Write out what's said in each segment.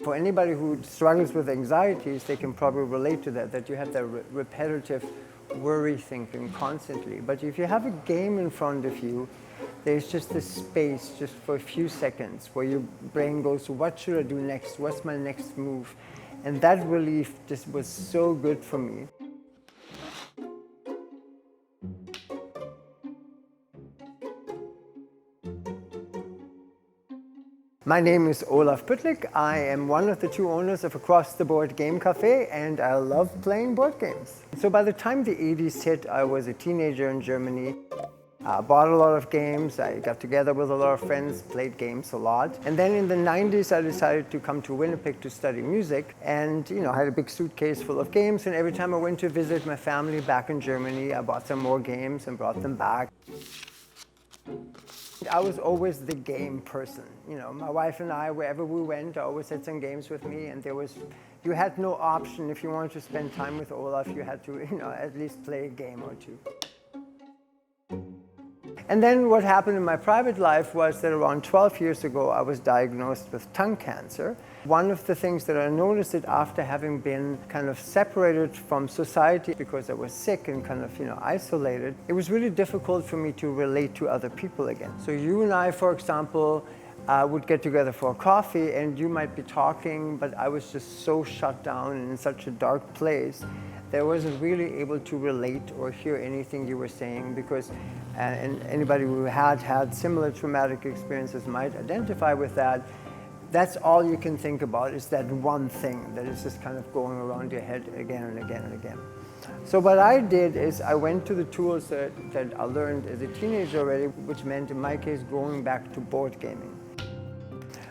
For anybody who struggles with anxieties, they can probably relate to that you have that repetitive worry thinking constantly. But if you have a game in front of you, there's just this space just for a few seconds where your brain goes, what should I do next? What's my next move? And that relief just was so good for me. My name is Olaf Pyttlik. I am one of the two owners of Across the Board Game Cafe, and I love playing board games. So by the time the 80s hit, I was a teenager in Germany. I bought a lot of games, I got together with a lot of friends, played games a lot. And then in the 90s, I decided to come to Winnipeg to study music. And I had a big suitcase full of games, and every time I went to visit my family back in Germany, I bought some more games and brought them back. I was always the game person. My wife and I, wherever we went, I always had some games with me, and you had no option. If you wanted to spend time with Olaf, you had to, at least play a game or two. And then what happened in my private life was that around 12 years ago, I was diagnosed with tongue cancer. One of the things that I noticed that after having been kind of separated from society because I was sick and kind of, isolated, it was really difficult for me to relate to other people again. So you and I, for example, would get together for a coffee and you might be talking, but I was just so shut down and in such a dark place that I wasn't really able to relate or hear anything you were saying because and anybody who had similar traumatic experiences might identify with that. That's all you can think about is that one thing that is just kind of going around your head again and again and again. So what I did is I went to the tools that I learned as a teenager already, which meant in my case going back to board gaming.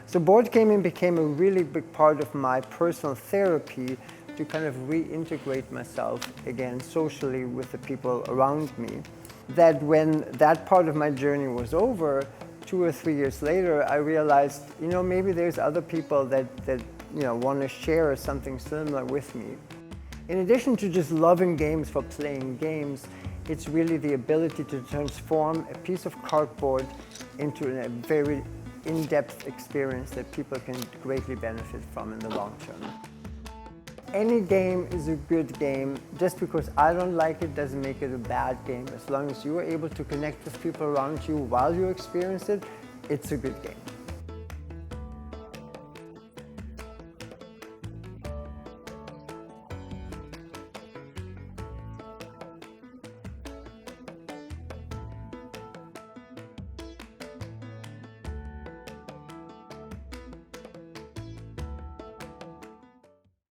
So board gaming became a really big part of my personal therapy to kind of reintegrate myself again socially with the people around me. That when that part of my journey was over, 2 or 3 years later, I realized, maybe there's other people that want to share something similar with me. In addition to just loving games for playing games, it's really the ability to transform a piece of cardboard into a very in-depth experience that people can greatly benefit from in the long term. Any game is a good game. Just because I don't like it doesn't make it a bad game. As long as you are able to connect with people around you while you experience it, it's a good game.